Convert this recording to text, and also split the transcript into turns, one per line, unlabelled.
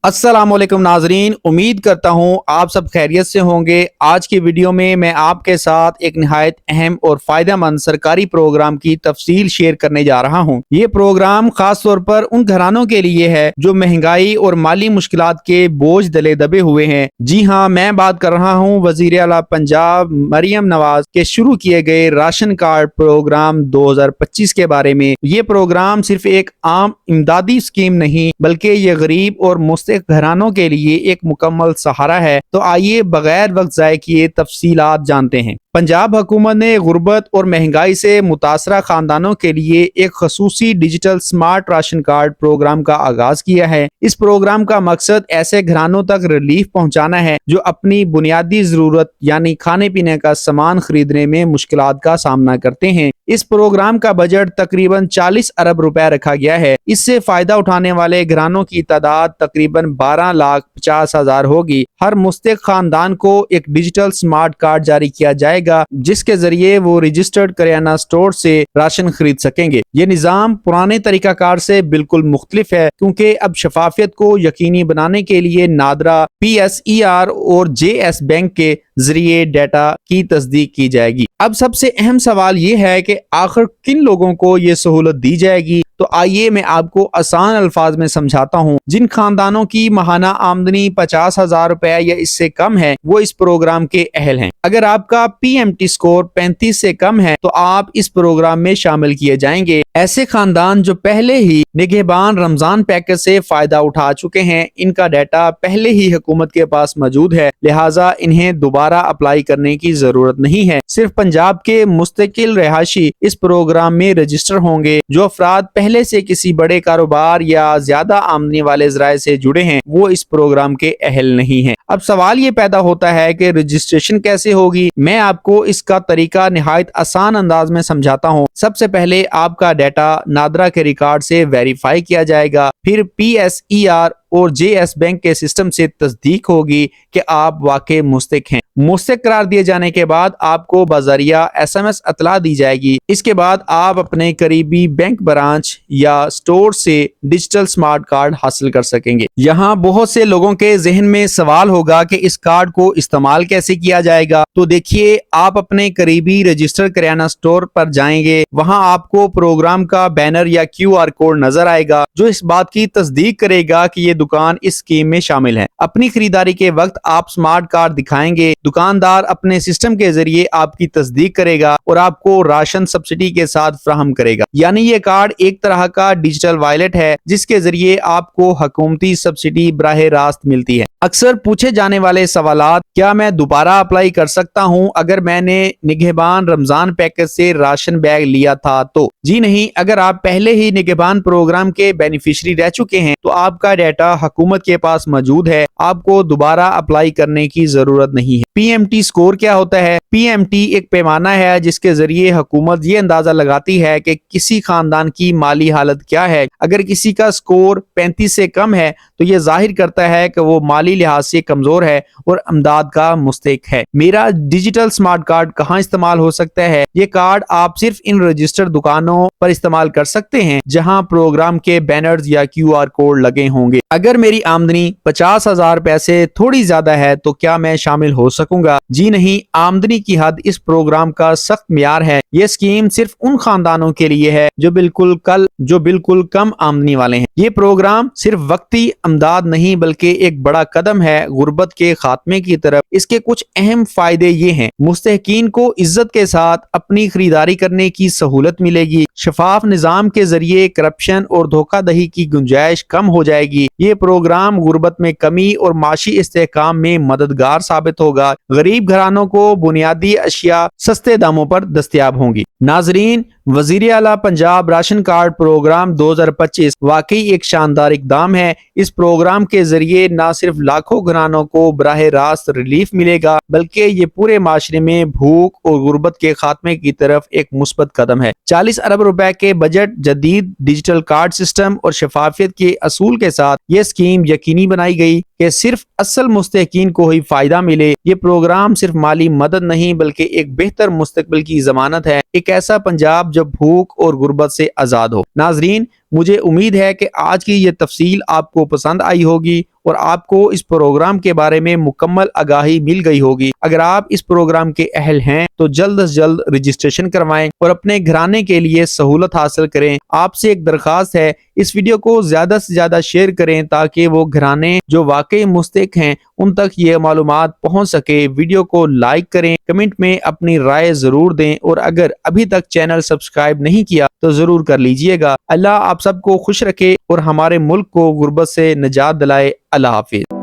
अस्सलामुअलैकुम नाजरीन, उम्मीद करता हूँ आप सब खैरियत से होंगे। आज की वीडियो में मैं आपके साथ एक निहायत अहम और फ़ायदेमंद सरकारी प्रोग्राम की तफसील शेयर करने जा रहा हूँ। ये प्रोग्राम खास तौर पर उन घरानों के लिए है जो महंगाई और माली मुश्किलात के बोझ तले दबे हुए हैं। जी हाँ, मैं बात कर रहा हूँ वज़ीर आला पंजाब मरियम नवाज के शुरू किए गए राशन कार्ड प्रोग्राम 2025 के बारे में। ये प्रोग्राम सिर्फ एक आम इमदादी स्कीम नहीं बल्कि ये गरीब और मुस्तहिक घरानों के लिए एक मुकम्मल सहारा है। तो आइए बगैर वक्त ज़ाय किए तफसीलात जानते हैं। पंजाब हुकूमत ने गुर्बत और महंगाई से मुतासरा खानदानों के लिए एक खसूसी digital smart ration card programme का आगाज किया है। इस प्रोग्राम का मकसद ऐसे घरानों तक रिलीफ पहुंचाना है जो अपनी बुनियादी जरूरत यानी खाने पीने का सामान खरीदने में मुश्किलात का सामना करते हैं। इस प्रोग्राम का बजट तकरीबन 40 अरब रुपए रखा गया है। इससे फायदा उठाने वाले घरानों की तादाद तकरीबन 12,50,000 होगी। हर मुस्तहिक खानदान को एक डिजिटल स्मार्ट कार्ड जारी किया जाएगा जिसके जरिए वो रजिस्टर्ड करियाना स्टोर से राशन खरीद सकेंगे। ये निज़ाम पुराने तरीकाकार से बिल्कुल मुख्तलिफ है क्योंकि अब शफाफियत को यकीनी बनाने के लिए नादरा, PSER और JS बैंक के जरिए डाटा की तस्दीक की जाएगी। अब सबसे अहम सवाल ये है कि आखिर किन लोगों को ये सहूलत दी जाएगी। तो आइए मैं आपको आसान अल्फाज में समझाता हूँ। जिन खानदानों की माहाना आमदनी 50,000 रुपए या इससे कम है वो इस प्रोग्राम के अहल हैं। अगर आपका PMT स्कोर 35 से कम है तो आप इस प्रोग्राम में शामिल किए जाएंगे। ऐसे खानदान जो पहले ही निगहबान रमजान पैकेज से फायदा उठा चुके हैं, इनका डाटा पहले ही हुकूमत के पास मौजूद है, लिहाजा इन्हें दोबारा अप्लाई करने की जरूरत नहीं है। सिर्फ पंजाब के मुस्तकिल रहायशी इस प्रोग्राम में रजिस्टर होंगे। जो अफराद पहले से किसी बड़े कारोबार या ज्यादा आमदनी वाले ज़राए से जुड़े हैं वो इस प्रोग्राम के अहल नहीं हैं। अब सवाल ये पैदा होता है कि रजिस्ट्रेशन कैसे होगी। मैं आपको इसका तरीका निहायत आसान अंदाज में समझाता हूँ। सबसे पहले आपका डाटा नादरा के रिकॉर्ड से वेरीफाई किया जाएगा, फिर PSER और JS बैंक के सिस्टम से तस्दीक होगी कि आप वाकई मुस्तहिक हैं। मुस्तहिक करार दिए जाने के बाद आपको बाज़रिया SMS इत्तला दी जाएगी। इसके बाद आप अपने करीबी बैंक ब्रांच या स्टोर से डिजिटल स्मार्ट कार्ड हासिल कर सकेंगे। यहाँ बहुत से लोगों के जहन में सवाल होगा कि इस कार्ड को इस्तेमाल कैसे किया जाएगा। तो देखिए, आप अपने करीबी रजिस्टर करियाना स्टोर पर जाएंगे, वहाँ आपको प्रोग्राम का बैनर या QR कोड नजर आएगा जो इस बात की तस्दीक करेगा कि ये दुकान इस स्कीम में शामिल है। अपनी खरीदारी के वक्त आप स्मार्ट कार्ड दिखाएंगे, दुकानदार अपने सिस्टम के जरिए आपकी तस्दीक करेगा और आपको राशन सब्सिडी के साथ फ्राहम करेगा। यानी ये कार्ड एक तरह का डिजिटल वॉलेट है जिसके जरिए आपको हुकूमती सब्सिडी बराह रास्त मिलती है। अक्सर पूछे जाने वाले सवालात, क्या मैं दोबारा अप्लाई कर सकता हूँ अगर मैंने निगहबान रमजान पैकेज से राशन बैग लिया था? तो जी नहीं। अगर आप पहले ही निगहबान प्रोग्राम के बेनिफिशियरी रह चुके हैं तो आपका डाटा हुकूमत के पास मौजूद है, आपको दोबारा अप्लाई करने की जरूरत नहीं है। PMT स्कोर क्या होता है? PMT एक पैमाना है जिसके जरिए हुकूमत ये अंदाजा लगाती है कि किसी खानदान की माली हालत क्या है। अगर किसी का स्कोर 35 से कम है तो ये जाहिर करता है कि वो माली लिहाज से कमजोर है और अमदाद का मुस्तहिक है। मेरा डिजिटल स्मार्ट कार्ड कहाँ इस्तेमाल हो सकता है? ये कार्ड आप सिर्फ इन रजिस्टर्ड दुकानों पर इस्तेमाल कर सकते हैं जहाँ प्रोग्राम के बैनर्स या QR कोड लगे होंगे। अगर मेरी आमदनी 50,000 रुपए से थोड़ी ज्यादा है तो क्या मैं शामिल हो सकूंगा? जी नहीं। आमदनी की हद इस प्रोग्राम का सख्त मियार है। ये स्कीम सिर्फ उन खानदानों के लिए है जो बिल्कुल कम आमदनी वाले हैं। ये प्रोग्राम सिर्फ वक्ती अमदाद नहीं बल्कि एक बड़ा कदम है गुर्बत के खात्मे की तरफ। इसके कुछ अहम फायदे ये हैं। मुस्तहिकीन को इज्जत के साथ अपनी खरीदारी करने की सहूलत मिलेगी। शफाफ निजाम के जरिए करप्शन और धोखाधड़ी की गुंजाइश कम हो जाएगी। ये प्रोग्राम गुर्बत में कमी और माशी इस्तेहकाम में मददगार साबित होगा। गरीब घरानों को बुनियादी अशिया सस्ते दामों पर दस्तयाब होंगी। नाजरीन, वजीर आला पंजाब राशन कार्ड प्रोग्राम 2025 वाकई एक शानदार इकदाम है। इस प्रोग्राम के जरिए न सिर्फ लाखों घरानों को बराह रास्त रिलीफ मिलेगा बल्कि ये पूरे माशरे में भूख और गुर्बत के खात्मे की तरफ एक मुस्बत कदम है। 40 अरब रुपए के बजट, जदीद डिजिटल कार्ड सिस्टम और शफाफियत के असूल के साथ ये स्कीम यकीनी बनाई गई कि सिर्फ असल मुस्तहिकीन को ही फायदा मिले। ये प्रोग्राम सिर्फ माली मदद नहीं बल्कि एक बेहतर मुस्तकबिल की जमानत है, एक ऐसा पंजाब जो भूख और गुर्बत से आजाद हो। नाजरीन, मुझे उम्मीद है कि आज की ये तफसील आपको पसंद आई होगी اور آپ کو اس پروگرام کے بارے میں مکمل آگاہی مل گئی ہوگی۔ اگر آپ اس پروگرام کے اہل ہیں تو جلد از جلد رجسٹریشن کروائیں اور اپنے گھرانے کے لیے سہولت حاصل کریں۔ آپ سے ایک درخواست ہے، اس ویڈیو کو زیادہ سے زیادہ شیئر کریں تاکہ وہ گھرانے جو واقعی مستحق ہیں ان تک یہ معلومات پہنچ سکے۔ ویڈیو کو لائک کریں، کمنٹ میں اپنی رائے ضرور دیں اور اگر ابھی تک چینل سبسکرائب نہیں کیا تو ضرور کر لیجئے گا۔ اللہ آپ سب کو خوش رکھے اور ہمارے ملک کو غربت سے نجات دلائے۔ اللہ حافظ۔